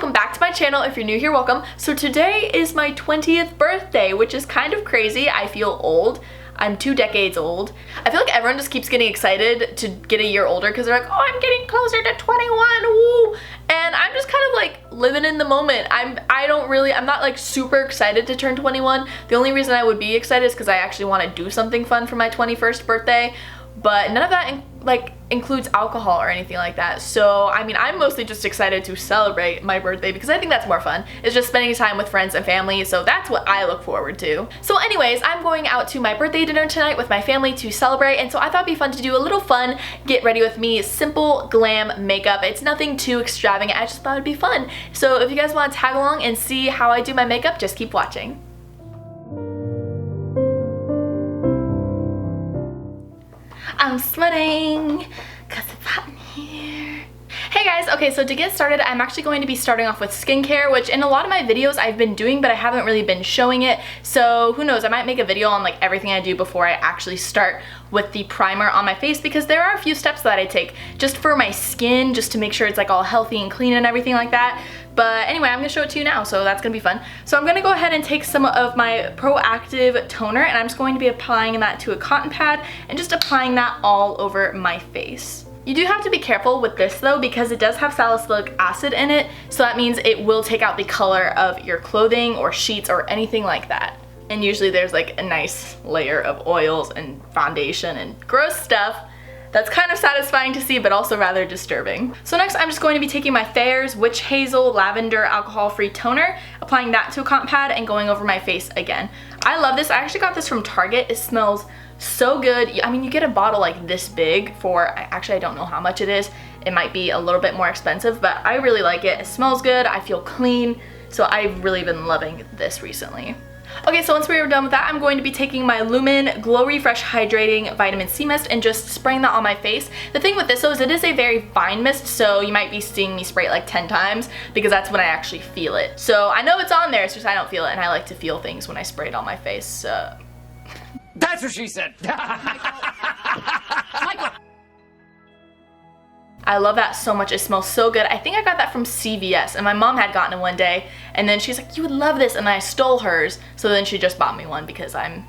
welcome back to my channel. If you're new here, welcome. So today is my 20th birthday, which is kind of crazy. I feel old. I'm 2 decades old. I feel like everyone just keeps getting excited to get a year older because they're like, oh, I'm getting closer to 21, woo! And I'm just kind of like living in the moment. I'm not like super excited to turn 21. The only reason I would be excited is because I actually want to do something fun for my 21st birthday, but none of that includes alcohol or anything like that. So I mean, I'm mostly just excited to celebrate my birthday because I think that's more fun. It's just spending time with friends and family, so that's what I look forward to. So anyways, I'm going out to my birthday dinner tonight with my family to celebrate, and so I thought it'd be fun to do a little fun get ready with me, simple glam makeup. It's nothing too extravagant, I just thought it'd be fun. So if you guys want to tag along and see how I do my makeup, just keep watching. I'm sweating because it's hot in here. Hey guys, okay, so to get started, I'm actually going to be starting off with skincare, which in a lot of my videos I've been doing, but I haven't really been showing it. So who knows, I might make a video on like everything I do before I actually start with the primer on my face, because there are a few steps that I take just for my skin, just to make sure it's like all healthy and clean and everything like that. But anyway, I'm gonna show it to you now, so that's gonna be fun. So I'm gonna go ahead and take some of my Proactive toner, and I'm just going to be applying that to a cotton pad and just applying that all over my face. You do have to be careful with this though, because it does have salicylic acid in it, so that means it will take out the color of your clothing or sheets or anything like that. And usually there's like a nice layer of oils and foundation and gross stuff that's kind of satisfying to see, but also rather disturbing. So next I'm just going to be taking my Thayer's Witch Hazel Lavender Alcohol-Free Toner, applying that to a cotton pad and going over my face again. I love this. I actually got this from Target. It smells so good. I mean, you get a bottle like this big for, actually I don't know how much it is. It might be a little bit more expensive, but I really like it. It smells good. I feel clean. So I've really been loving this recently. Okay, so once we are done with that, I'm going to be taking my Lumen Glow Refresh Hydrating Vitamin C Mist and just spraying that on my face. The thing with this though is it is a very fine mist, so you might be seeing me spray it like 10 times because that's when I actually feel it. So I know it's on there, it's just I don't feel it, and I like to feel things when I spray it on my face. That's what she said! I love that so much. It smells so good. I think I got that from CVS, and my mom had gotten it one day, and then she's like, you would love this, and I stole hers, so then she just bought me one because I'm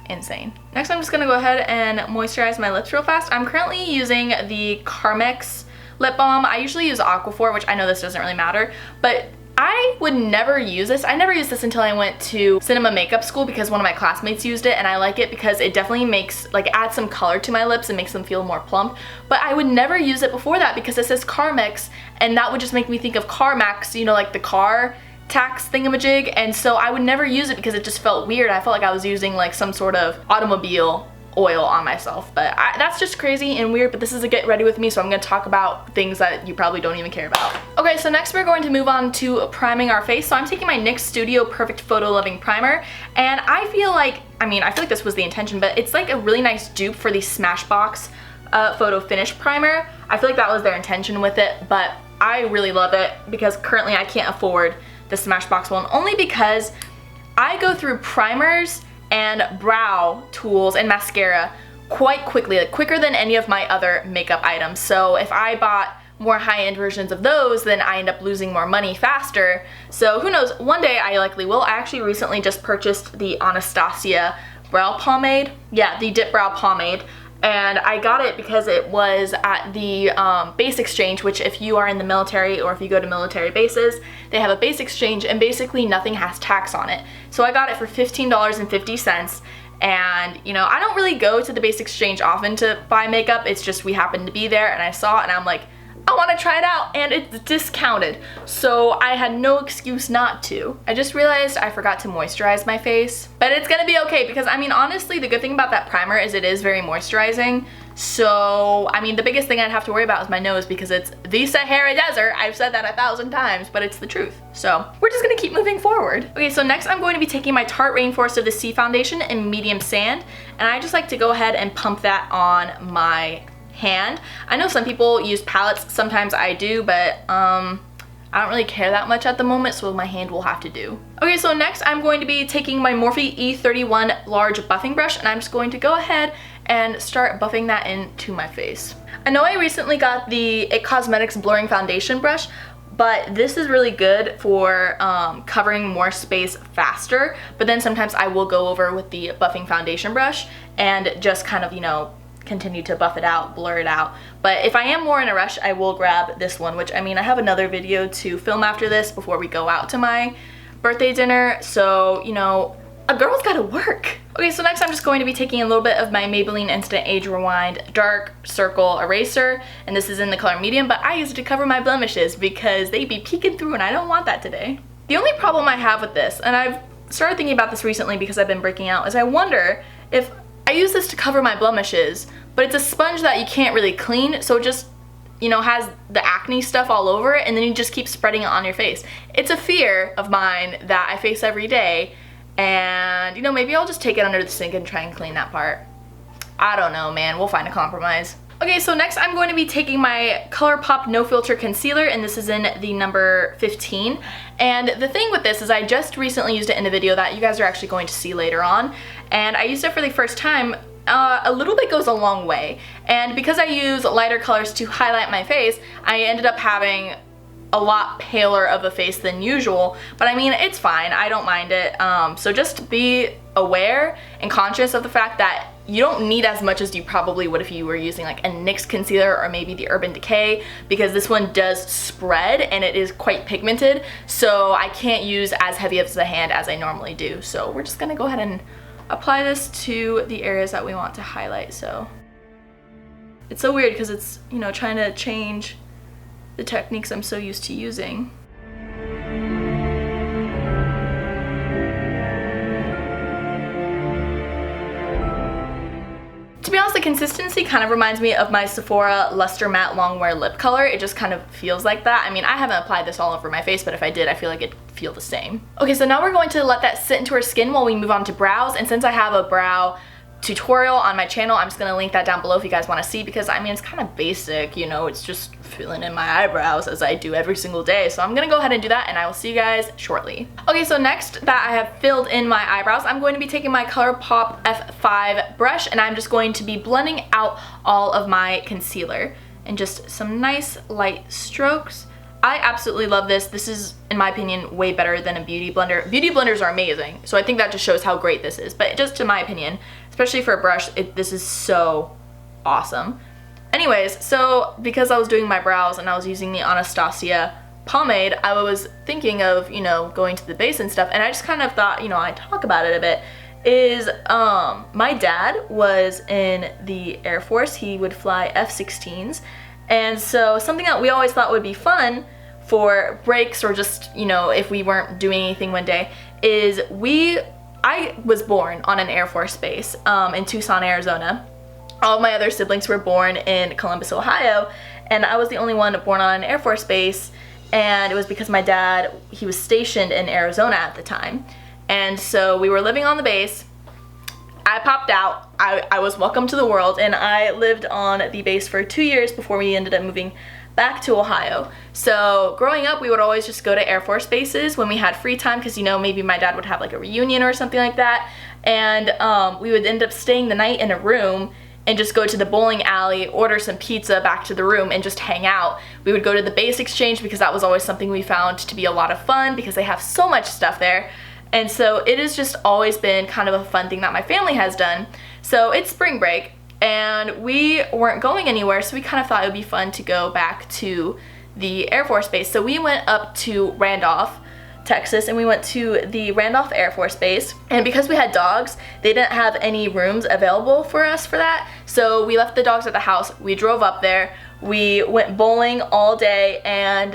insane. Next I'm just gonna go ahead and moisturize my lips real fast. I'm currently using the Carmex lip balm. I usually use Aquaphor, which I know this doesn't really matter, but I would never use this. I never used this until I went to cinema makeup school because one of my classmates used it, and I like it because it definitely makes, like, adds some color to my lips and makes them feel more plump. But I would never use it before that because it says Carmex, and that would just make me think of CarMax, you know, like the car tax thingamajig, and so I would never use it because it just felt weird. I felt like I was using like some sort of automobile oil on myself, but that's just crazy and weird. But this is a get ready with me, so I'm going to talk about things that you probably don't even care about. Okay, so next we're going to move on to priming our face. So I'm taking my NYX Studio Perfect Photo Loving Primer, and I feel like this was the intention, but it's like a really nice dupe for the Smashbox Photo Finish Primer. I feel like that was their intention with it, but I really love it because currently I can't afford the Smashbox one, only because I go through primers and brow tools and mascara quite quickly, like quicker than any of my other makeup items. So if I bought more high-end versions of those, then I end up losing more money faster. So who knows, one day I likely will. I actually recently just purchased the Anastasia brow pomade. Yeah, the Dip Brow Pomade. And I got it because it was at the base exchange, which if you are in the military or if you go to military bases, they have a base exchange and basically nothing has tax on it. So I got it for $15.50, and you know, I don't really go to the base exchange often to buy makeup. It's just we happened to be there and I saw it and I'm like, I want to try it out, and it's discounted, so I had no excuse not to. I just realized I forgot to moisturize my face, but it's gonna be okay because I mean, honestly, the good thing about that primer is it is very moisturizing. So I mean, the biggest thing I'd have to worry about is my nose because it's the Sahara Desert. I've said that 1,000 times, but it's the truth. So we're just gonna keep moving forward. Okay, so next I'm going to be taking my Tarte Rainforest of the Sea foundation in medium sand, and I just like to go ahead and pump that on my hand. I know some people use palettes, sometimes I do, but I don't really care that much at the moment, so my hand will have to do. Okay, so next I'm going to be taking my Morphe E31 large buffing brush, and I'm just going to go ahead and start buffing that into my face. I know I recently got the IT Cosmetics blurring foundation brush, but this is really good for covering more space faster, but then sometimes I will go over with the buffing foundation brush and just kind of, you know, continue to buff it out, blur it out. But if I am more in a rush, I will grab this one, which I mean, I have another video to film after this before we go out to my birthday dinner, so, you know, a girl's gotta work. Okay, so next I'm just going to be taking a little bit of my Maybelline Instant Age Rewind Dark Circle Eraser, and this is in the color medium, but I use it to cover my blemishes because they be peeking through and I don't want that today. The only problem I have with this, and I've started thinking about this recently because I've been breaking out, is I wonder if I use this to cover my blemishes, but it's a sponge that you can't really clean, so it just, you know, has the acne stuff all over it, and then you just keep spreading it on your face. It's a fear of mine that I face every day, and, you know, maybe I'll just take it under the sink and try and clean that part. I don't know, man. We'll find a compromise. Okay, so next I'm going to be taking my ColourPop No Filter Concealer, and this is in the number 15. And the thing with this is I just recently used it in a video that you guys are actually going to see later on, and I used it for the first time. A little bit goes a long way, and because I use lighter colors to highlight my face, I ended up having a lot paler of a face than usual, but I mean, it's fine. I don't mind it. So just be aware and conscious of the fact that you don't need as much as you probably would if you were using like a NYX concealer or maybe the Urban Decay, because this one does spread and it is quite pigmented, so I can't use as heavy of the hand as I normally do. So we're just gonna go ahead and apply this to the areas that we want to highlight. So it's so weird because it's, you know, trying to change the techniques I'm so used to using. To be honest, the consistency kind of reminds me of my Sephora Luster Matte Longwear lip color. It just kind of feels like that. I mean, I haven't applied this all over my face, but if I did, I feel like it'd feel the same. Okay, so now we're going to let that sit into our skin while we move on to brows, and since I have a brow tutorial on my channel, I'm just gonna link that down below if you guys want to see, because I mean, it's kind of basic, you know, it's just filling in my eyebrows as I do every single day. So I'm gonna go ahead and do that, and I will see you guys shortly. Okay, so next that I have filled in my eyebrows, I'm going to be taking my ColourPop F5 brush, and I'm just going to be blending out all of my concealer and just some nice light strokes. I absolutely love this. This is, in my opinion, way better than a beauty blender. Beauty blenders are amazing, so I think that just shows how great this is, but just in my opinion, especially for a brush, this is so awesome. Anyways, so because I was doing my brows and I was using the Anastasia pomade, I was thinking of, you know, going to the base and stuff, and I just kind of thought, you know, I talk about it a bit, is my dad was in the Air Force. He would fly F-16s, and so something that we always thought would be fun for breaks or just, you know, if we weren't doing anything one day, is I was born on an Air Force base in Tucson, Arizona. All of my other siblings were born in Columbus, Ohio, and I was the only one born on an Air Force base, and it was because my dad, he was stationed in Arizona at the time, and so we were living on the base. I popped out, I was welcome to the world, and I lived on the base for 2 years before we ended up moving back to Ohio. So growing up, we would always just go to Air Force bases when we had free time, because, you know, maybe my dad would have like a reunion or something like that, and we would end up staying the night in a room and just go to the bowling alley, order some pizza back to the room, and just hang out. We would go to the base exchange because that was always something we found to be a lot of fun because they have so much stuff there. And so it has just always been kind of a fun thing that my family has done. So it's spring break, and we weren't going anywhere, so we kind of thought it would be fun to go back to the Air Force base. So we went up to Randolph, Texas, and we went to the Randolph Air Force Base, and because we had dogs, they didn't have any rooms available for us for that, so we left the dogs at the house. We drove up there, we went bowling all day, and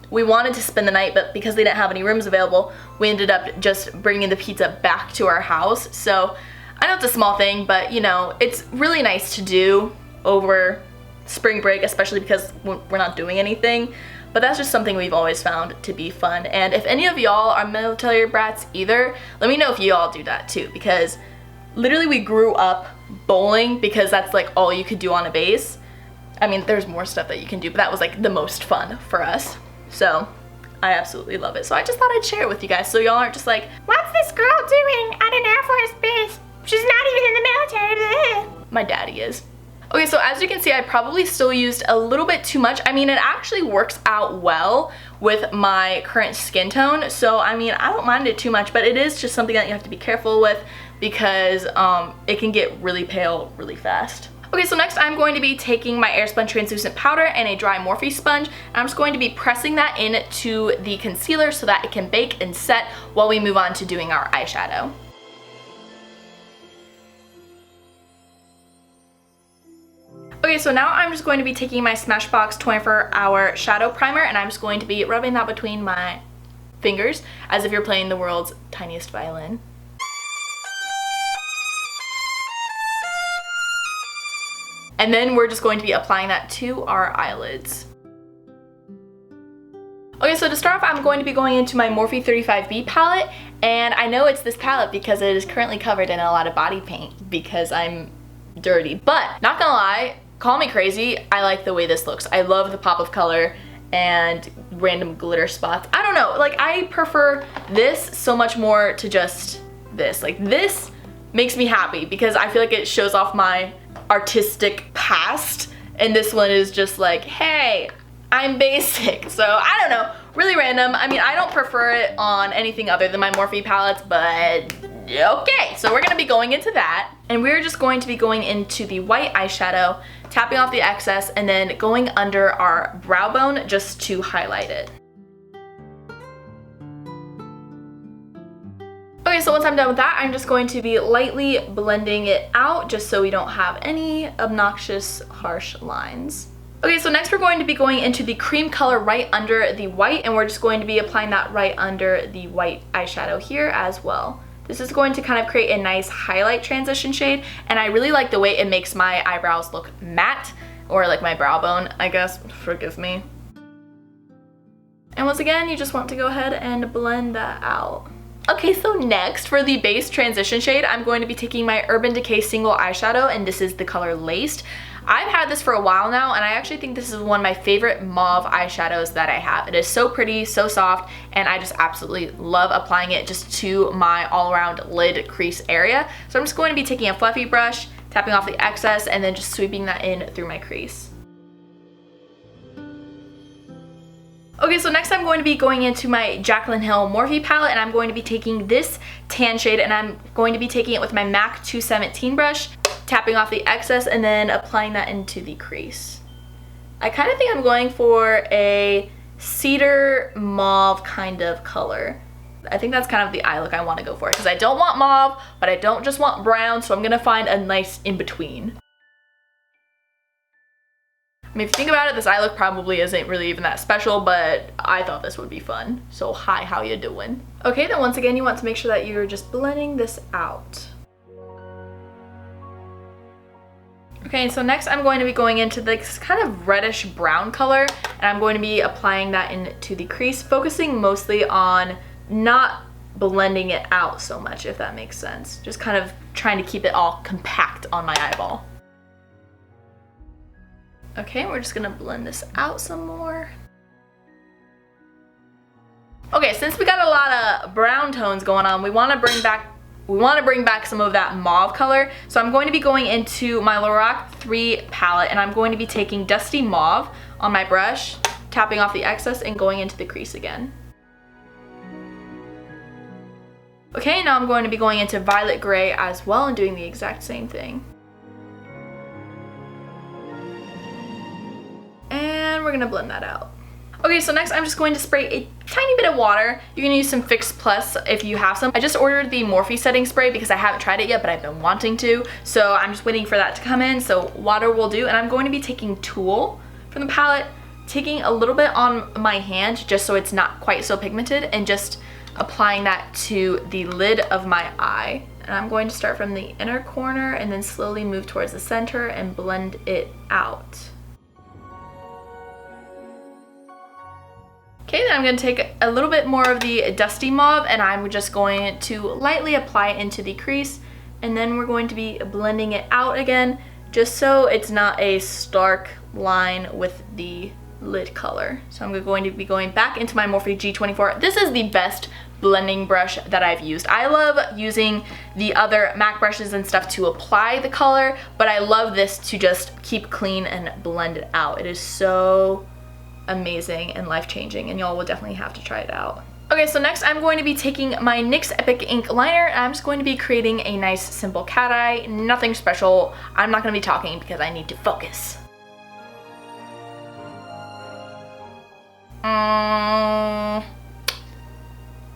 we wanted to spend the night, but because they didn't have any rooms available, we ended up just bringing the pizza back to our house. So I know it's a small thing, but, you know, it's really nice to do over spring break, especially because we're not doing anything. But that's just something we've always found to be fun. And if any of y'all are military brats either, let me know if y'all do that too, because literally we grew up bowling because that's like all you could do on a base. I mean, there's more stuff that you can do, but that was like the most fun for us. So I absolutely love it. So I just thought I'd share it with you guys so y'all aren't just like, what's this girl doing at an Air Force base? She's not even in the military. My daddy is. Okay, so as you can see, I probably still used a little bit too much. I mean, it actually works out well with my current skin tone. So, I mean, I don't mind it too much, but it is just something that you have to be careful with because it can get really pale really fast. Okay, so next I'm going to be taking my Airspun translucent powder and a dry Morphe sponge. I'm just going to be pressing that into the concealer so that it can bake and set while we move on to doing our eyeshadow. Okay, so now I'm just going to be taking my Smashbox 24-Hour Shadow Primer and I'm just going to be rubbing that between my fingers as if you're playing the world's tiniest violin. And then we're just going to be applying that to our eyelids. Okay, so to start off, I'm going to be going into my Morphe 35B palette, and I know it's this palette because it is currently covered in a lot of body paint because I'm dirty. But, not gonna lie, call me crazy, I like the way this looks. I love the pop of color and random glitter spots. I don't know, like I prefer this so much more to just this. Like this makes me happy because I feel like it shows off my artistic past, and this one is just like, hey, I'm basic. So I don't know, really random. I mean, I don't prefer it on anything other than my Morphe palettes, but okay, so we're gonna be going into that, and we're just going to be going into the white eyeshadow, tapping off the excess, and then going under our brow bone just to highlight it. Okay, so once I'm done with that, I'm just going to be lightly blending it out just so we don't have any obnoxious, harsh lines. Okay, so next we're going to be going into the cream color right under the white, and we're just going to be applying that right under the white eyeshadow here as well. This is going to kind of create a nice highlight transition shade, and I really like the way it makes my eyebrows look matte, or like my brow bone, I guess, forgive me. And once again, you just want to go ahead and blend that out. Okay, so next for the base transition shade, I'm going to be taking my Urban Decay single eyeshadow, and this is the color Laced. I've had this for a while now, and I actually think this is one of my favorite mauve eyeshadows that I have. It is so pretty, so soft, and I just absolutely love applying it just to my all-around lid crease area. So I'm just going to be taking a fluffy brush, tapping off the excess, and then just sweeping that in through my crease. Okay, so next I'm going to be going into my Jaclyn Hill Morphe palette, and I'm going to be taking this tan shade, and I'm going to be taking it with my MAC 217 brush, tapping off the excess, and then applying that into the crease. I kind of think I'm going for a cedar mauve kind of color. I think that's kind of the eye look I want to go for, because I don't want mauve, but I don't just want brown, so I'm going to find a nice in-between. I mean, if you think about it, this eye look probably isn't really even that special, but I thought this would be fun. So hi, how you doing? Okay, then once again, you want to make sure that you're just blending this out. Okay, so next I'm going to be going into this kind of reddish brown color, and I'm going to be applying that into the crease, focusing mostly on not blending it out so much, if that makes sense. Just kind of trying to keep it all compact on my eyeball. Okay, we're just gonna blend this out some more. Okay, since we got a lot of brown tones going on, we want to bring back some of that mauve color. So I'm going to be going into my Lorac 3 palette, and I'm going to be taking Dusty Mauve on my brush, tapping off the excess, and going into the crease again. Okay, now I'm going to be going into Violet Gray as well and doing the exact same thing. And we're gonna blend that out. Okay, so next I'm just going to spray a tiny bit of water. You can use some Fix Plus if you have some. I just ordered the Morphe setting spray because I haven't tried it yet, but I've been wanting to. So I'm just waiting for that to come in, so water will do. And I'm going to be taking Tulle from the palette, taking a little bit on my hand just so it's not quite so pigmented, and just applying that to the lid of my eye. And I'm going to start from the inner corner and then slowly move towards the center and blend it out. Okay, then I'm going to take a little bit more of the Dusty Mauve, and I'm just going to lightly apply it into the crease, and then we're going to be blending it out again, just so it's not a stark line with the lid color. So I'm going to be going back into my Morphe G24. This is the best blending brush that I've used. I love using the other MAC brushes and stuff to apply the color, but I love this to just keep clean and blend it out. It is so amazing and life-changing, and y'all will definitely have to try it out. Okay, so next I'm going to be taking my NYX Epic Ink liner, and I'm just going to be creating a nice simple cat eye. Nothing special. I'm not going to be talking because I need to focus.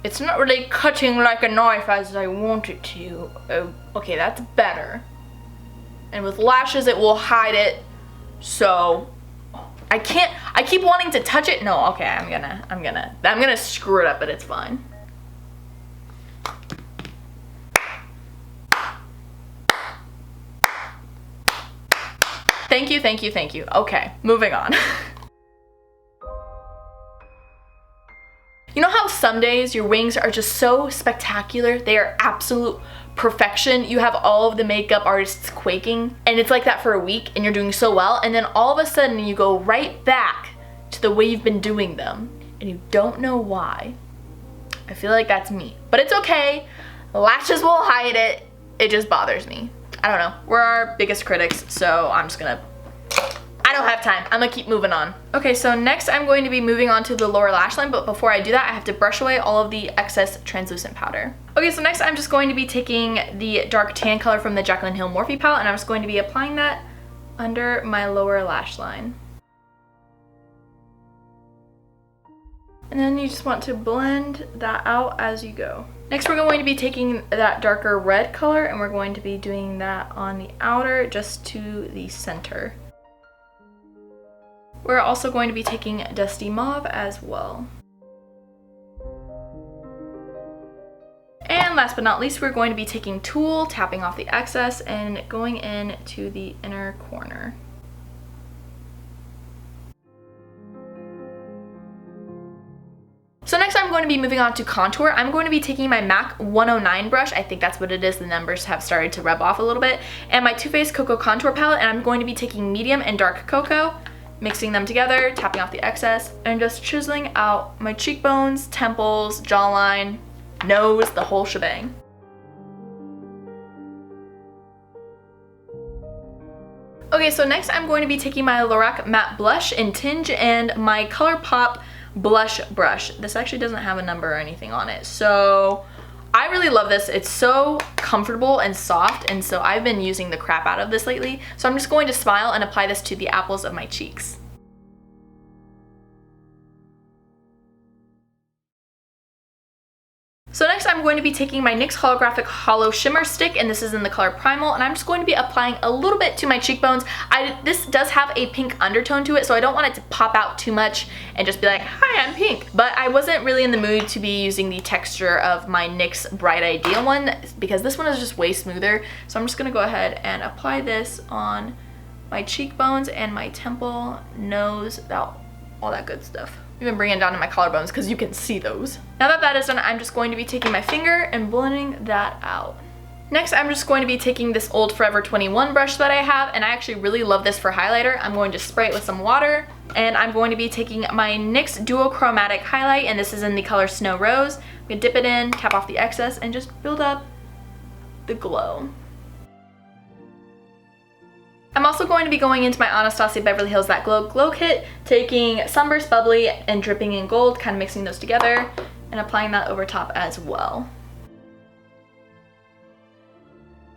It's not really cutting like a knife as I want it to. Oh, okay, that's better. And with lashes it will hide it, so I keep wanting to touch it. No, okay, I'm gonna screw it up, but it's fine. Thank you, thank you, thank you. Okay, moving on. You know how some days your wings are just so spectacular? They are absolute perfection. You have all of the makeup artists quaking, and it's like that for a week and you're doing so well, and then all of a sudden you go right back to the way you've been doing them and you don't know why. I feel like that's me, but it's okay. Lashes will hide it. It just bothers me. I don't know. We're our biggest critics, so I don't have time. I'm gonna keep moving on. Okay, so next I'm going to be moving on to the lower lash line, but before I do that, I have to brush away all of the excess translucent powder. Okay, so next I'm just going to be taking the dark tan color from the Jaclyn Hill Morphe palette, and I'm just going to be applying that under my lower lash line. And then you just want to blend that out as you go. Next we're going to be taking that darker red color, and we're going to be doing that on the outer just to the center. We're also going to be taking Dusty Mauve as well. And last but not least, we're going to be taking Tulle, tapping off the excess, and going in to the inner corner. So next I'm going to be moving on to contour. I'm going to be taking my MAC 109 brush, I think that's what it is, the numbers have started to rub off a little bit, and my Too Faced Cocoa Contour Palette, and I'm going to be taking medium and dark cocoa, mixing them together, tapping off the excess, and just chiseling out my cheekbones, temples, jawline, nose, the whole shebang. Okay, so next I'm going to be taking my Lorac Matte Blush in Tinge and my ColourPop blush brush. This actually doesn't have a number or anything on it, so I really love this. It's so comfortable and soft, and so I've been using the crap out of this lately. So I'm just going to smile and apply this to the apples of my cheeks. So next I'm going to be taking my NYX Holographic Hollow Shimmer Stick, and this is in the color Primal, and I'm just going to be applying a little bit to my cheekbones. This does have a pink undertone to it, so I don't want it to pop out too much and just be like, hi, I'm pink. But I wasn't really in the mood to be using the texture of my NYX Bright Idea one because this one is just way smoother. So I'm just going to go ahead and apply this on my cheekbones and my temple, nose, all that good stuff. Even bring it down to my collarbones because you can see those. Now that that is done, I'm just going to be taking my finger and blending that out. Next, I'm just going to be taking this old Forever 21 brush that I have, and I actually really love this for highlighter. I'm going to spray it with some water, and I'm going to be taking my NYX Duochromatic Highlight, and this is in the color Snow Rose. I'm gonna dip it in, tap off the excess, and just build up the glow. I'm also going to be going into my Anastasia Beverly Hills That Glow Kit, taking Sunburst Bubbly and Dripping in Gold, kind of mixing those together, and applying that over top as well.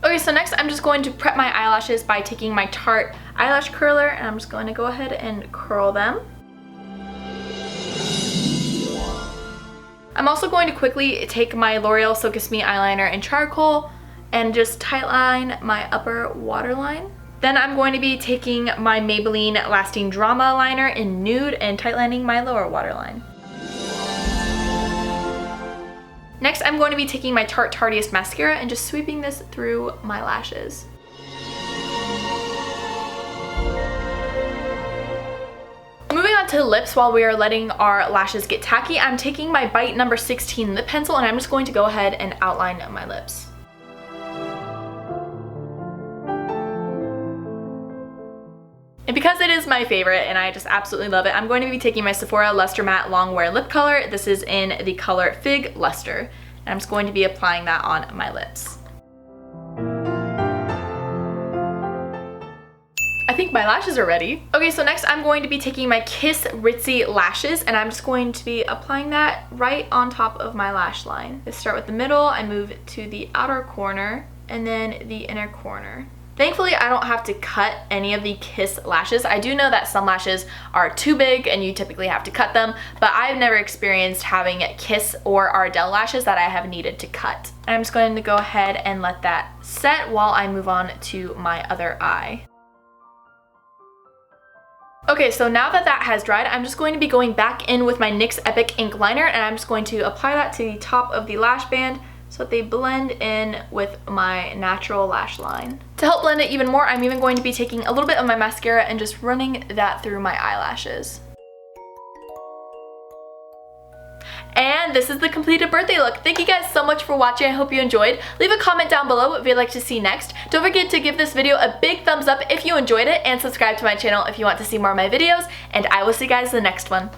Okay, so next I'm just going to prep my eyelashes by taking my Tarte eyelash curler, and I'm just going to go ahead and curl them. I'm also going to quickly take my L'Oreal So Kiss Me eyeliner in charcoal and just tightline my upper waterline. Then I'm going to be taking my Maybelline Lasting Drama liner in nude and tightlining my lower waterline. Next, I'm going to be taking my Tarte Tardiest mascara and just sweeping this through my lashes. Moving on to lips while we are letting our lashes get tacky, I'm taking my Bite number 16 lip pencil, and I'm just going to go ahead and outline my lips. And because it is my favorite and I just absolutely love it, I'm going to be taking my Sephora Luster Matte Long Wear Lip Color. This is in the color Fig Luster. And I'm just going to be applying that on my lips. I think my lashes are ready. Okay, so next I'm going to be taking my Kiss Ritzy lashes and I'm just going to be applying that right on top of my lash line. I start with the middle, I move to the outer corner, and then the inner corner. Thankfully, I don't have to cut any of the Kiss lashes. I do know that some lashes are too big and you typically have to cut them, but I've never experienced having Kiss or Ardell lashes that I have needed to cut. I'm just going to go ahead and let that set while I move on to my other eye. Okay, so now that that has dried, I'm just going to be going back in with my NYX Epic Ink Liner and I'm just going to apply that to the top of the lash band so that they blend in with my natural lash line. To help blend it even more, I'm even going to be taking a little bit of my mascara and just running that through my eyelashes. And this is the completed birthday look. Thank you guys so much for watching. I hope you enjoyed. Leave a comment down below what you'd like to see next. Don't forget to give this video a big thumbs up if you enjoyed it and subscribe to my channel if you want to see more of my videos. And I will see you guys in the next one.